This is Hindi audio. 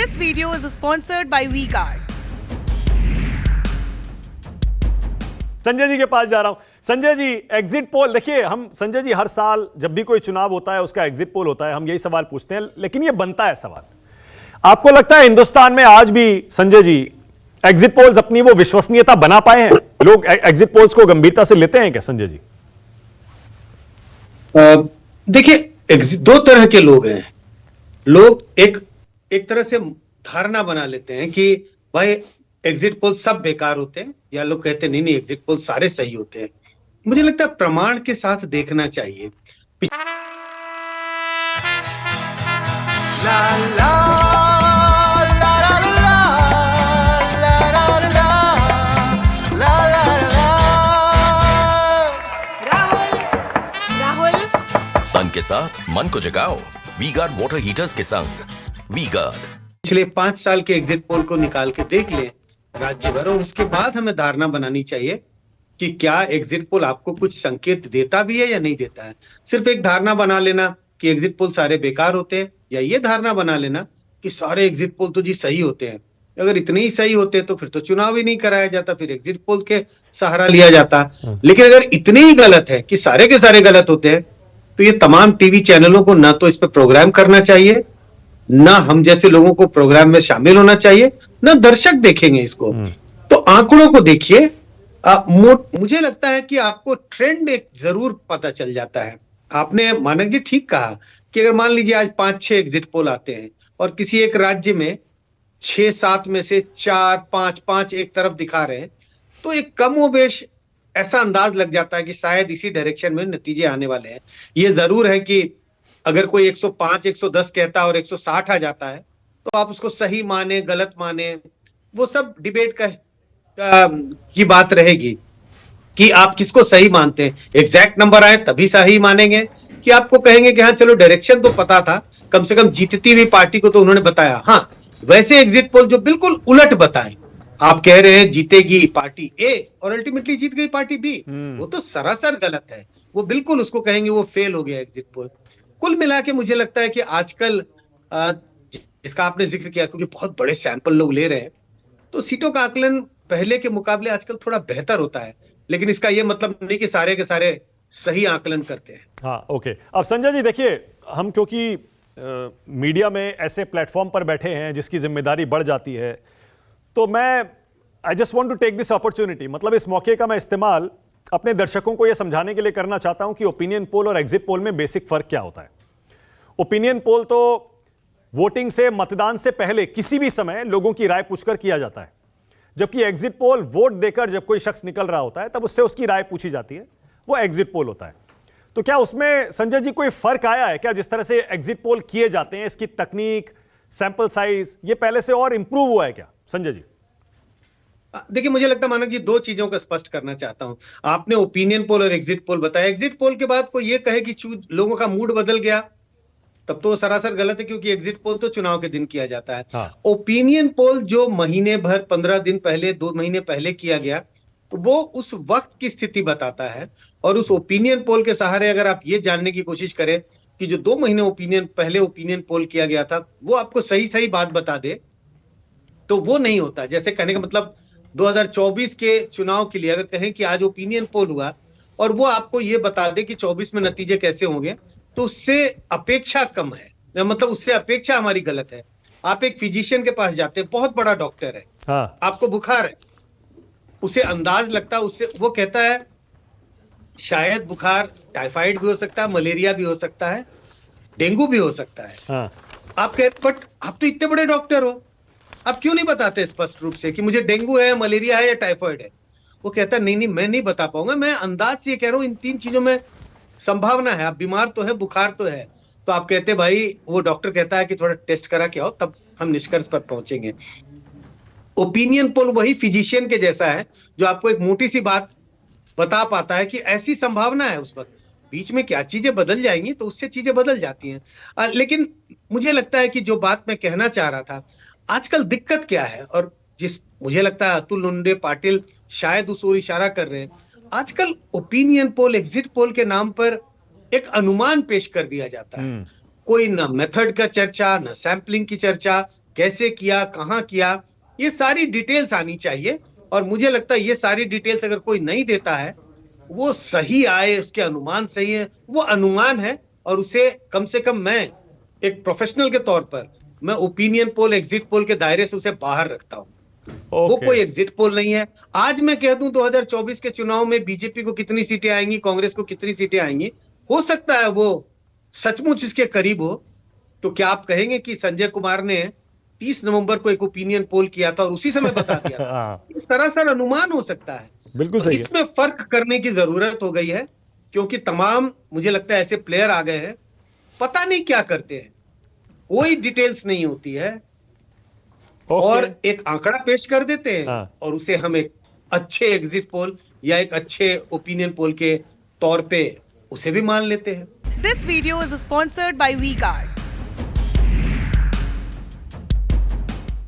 This video is sponsored by V-Guard. Sanjay ji के पास जा रहा हूं। संजय जी, एग्जिट पोल देखिए, हम संजय जी हर साल जब भी कोई चुनाव होता है उसका एग्जिट पोल होता है, हम यही सवाल पूछते हैं, लेकिन ये बनता है सवाल, आपको लगता है हिंदुस्तान में आज भी संजय जी एग्जिट पोल्स अपनी वो विश्वसनीयता बना पाए हैं? लोग एग्जिट पोल्स को गंभीरता से लेते हैं क्या संजय जी? देखिए, दो तरह के लोग हैं। लोग एक तरह से धारणा बना लेते हैं कि भाई एग्जिट पोल सब बेकार होते हैं, या लोग कहते हैं नहीं नहीं एग्जिट पोल सारे सही होते हैं। मुझे लगता है प्रमाण के साथ देखना चाहिए। La la la la la la la la la la Rahul तन के साथ मन को जगाओ वी-गार्ड वाटर हीटर्स के संग। वी-गार्ड पिछले 5 साल के एग्जिट पोल को निकाल के देख लें राज्य भर, और उसके बाद हमें धारणा बनानी चाहिए कि क्या एग्जिट पोल आपको कुछ संकेत देता भी है या नहीं देता है। सिर्फ एक धारणा बना लेना कि एग्जिट पोल सारे बेकार होते हैं, या ये धारणा बना लेना कि सारे एग्जिट पोल तो जी सही होते हैं। अगर इतने ही सही होते तो फिर तो चुनाव ही नहीं कराया जाता, फिर एग्जिट पोल के सहारा लिया जाता। लेकिन अगर इतने ही गलत है कि सारे के सारे गलत होते हैं, तो ये तमाम टीवी चैनलों को ना तो इस पर प्रोग्राम करना चाहिए, ना हम जैसे लोगों को प्रोग्राम में शामिल होना चाहिए, ना दर्शक देखेंगे इसको। तो आंकड़ों को देखिए। मुझे लगता है कि आपको ट्रेंड एक जरूर पता चल जाता है। आपने मानक जी ठीक कहा कि अगर मान लीजिए आज 5-6 एग्जिट पोल आते हैं और किसी एक राज्य में 6-7 में से 4-5 एक तरफ दिखा रहे हैं, तो एक कमोबेश ऐसा अंदाज लग जाता है कि शायद इसी डायरेक्शन में नतीजे आने वाले हैं। ये जरूर है कि अगर कोई 105 110 कहता है और 160 आ जाता है, तो आप उसको सही माने गलत माने, वो सब डिबेट की बात रहेगी कि आप किसको सही मानते हैं। एग्जैक्ट नंबर आए तभी सही मानेंगे, कि आपको कहेंगे कि हाँ चलो डायरेक्शन तो पता था, कम से कम जीतती हुई पार्टी को तो उन्होंने बताया। हाँ, वैसे एग्जिट पोल जो बिल्कुल उलट बताएं, आप कह रहे हैं जीतेगी पार्टी ए और अल्टीमेटली जीत गई पार्टी बी, वो तो सरासर गलत है। वो बिल्कुल उसको कहेंगे वो फेल हो गया एग्जिट पोल। कुल मिला के मुझे लगता है कि आजकल जिसका आपने जिक्र किया, क्योंकि बहुत बड़े सैंपल लोग ले रहे हैं, तो सीटों का आकलन पहले के मुकाबले आजकल थोड़ा बेहतर होता है। लेकिन इसका यह मतलब नहीं कि सारे के सारे सही आकलन करते हैं। हाँ, ओके। अब संजय जी देखिए, हम क्योंकि मीडिया में ऐसे प्लेटफॉर्म पर बैठे हैं जिसकी जिम्मेदारी बढ़ जाती है, तो मैं I just want to take this opportunity, मतलब इस मौके का मैं इस्तेमाल अपने दर्शकों को यह समझाने के लिए करना चाहता हूं कि ओपिनियन पोल और एग्जिट पोल में बेसिक फर्क क्या होता है। ओपिनियन पोल तो वोटिंग से, मतदान से पहले किसी भी समय लोगों की राय पूछकर किया जाता है, जबकि एग्जिट पोल वोट देकर जब कोई शख्स निकल रहा होता है तब उससे उसकी राय पूछी जाती है, वो एग्जिट पोल होता है। तो क्या उसमें संजय जी कोई फर्क आया है क्या? जिस तरह से एग्जिट पोल किए जाते हैं, इसकी तकनीक, सैंपल साइज, ये पहले से और इंप्रूव हुआ है क्या संजय जी? देखिए, मुझे लगता है मानक जी दो चीजों को स्पष्ट करना चाहता हूं। आपने ओपिनियन पोल और एग्जिट पोल बताया। एग्जिट पोल के बाद कोई ये कहे कि लोगों का मूड बदल गया, तब तो सरासर गलत है, क्योंकि एग्जिट पोल तो चुनाव के दिन किया जाता है। हाँ। ओपिनियन पोल जो महीने भर, 15 दिन पहले, 2 महीने पहले किया गया, वो उस वक्त की स्थिति बताता है। और उस ओपिनियन पोल के सहारे अगर आप ये जानने की कोशिश करें कि जो 2 महीने पहले ओपिनियन पोल किया गया था, वो आपको सही बात बता दे, तो वो नहीं होता। जैसे कहने का मतलब 2024 के चुनाव के लिए अगर कहें कि आज ओपिनियन पोल हुआ और वो आपको ये बता दे कि 24 में नतीजे कैसे होंगे, तो उससे अपेक्षा कम है, मतलब उससे अपेक्षा हमारी गलत है। आप एक फिजिशियन के पास जाते हैं, बहुत बड़ा डॉक्टर है, हाँ। आपको बुखार है, उसे अंदाज लगता है, उससे वो कहता है शायद बुखार टाइफाइड भी हो सकता है, मलेरिया भी हो सकता है, डेंगू भी हो सकता है। हाँ। आप कहते बट आप तो इतने बड़े डॉक्टर हो, आप क्यों नहीं बताते स्पष्ट रूप से कि मुझे डेंगू है, मलेरिया है या टाइफाइड है? वो कहता है नहीं मैं नहीं बता पाऊंगा, मैं अंदाज से ये कह रहा हूं इन 3 चीजों में संभावना है, आप बीमार तो है, बुखार तो है। तो आप कहते भाई, वो डॉक्टर कहता है कि थोड़ा टेस्ट करा के आओ, तब हम निष्कर्ष पर पहुंचेंगे। ओपिनियन पोल वही फिजिशियन के जैसा है जो आपको एक मोटी सी बात बता पाता है कि ऐसी संभावना है। उस वक्त बीच में क्या चीजें बदल जाएंगी, तो उससे चीजें बदल जाती हैं। लेकिन मुझे लगता है कि जो बात मैं कहना चाह रहा था, आजकल दिक्कत क्या है, और मुझे लगता है अतुल लुंडे पाटिल शायद उस ओर इशारा कर रहे हैं। आजकल ओपिनियन पोल, एग्जिट पोल के नाम पर एक अनुमान पेश कर दिया जाता है। कोई ना मेथड का चर्चा, ना सैंपलिंग की चर्चा, कैसे किया, कहां किया, ये सारी डिटेल्स आनी चाहिए। और मुझे लगता है ये सारी डिटेल्स अगर कोई नहीं देता है, वो सही आए, उसके अनुमान सही है, वो अनुमान है, और उसे कम से कम मैं एक प्रोफेशनल के तौर पर मैं ओपिनियन पोल, एग्जिट पोल के दायरे से उसे बाहर रखता हूं। वो ओके कोई एग्जिट पोल नहीं है। आज मैं कह दूं 2024 के चुनाव में बीजेपी को कितनी सीटें आएंगी, कांग्रेस को कितनी सीटें आएंगी, हो सकता है वो सचमुच इसके करीब हो। तो क्या आप कहेंगे कि संजय कुमार ने 30 नवंबर को एक ओपिनियन पोल किया था और उसी समय बता दिया था? हाँ, इस सरासर अनुमान हो सकता है। बिल्कुल तो सही है। इसमें फर्क करने की जरूरत हो गई है, क्योंकि तमाम मुझे लगता है ऐसे प्लेयर आ गए हैं, पता नहीं क्या करते हैं, कोई डिटेल्स नहीं होती है, और ओके एक आंकड़ा पेश कर देते हैं, हाँ। और उसे हम एक अच्छे एग्जिट पोल या एक अच्छे ओपिनियन पोल के तौर पे उसे भी मान लेते हैं। This video is sponsored by WeGuard.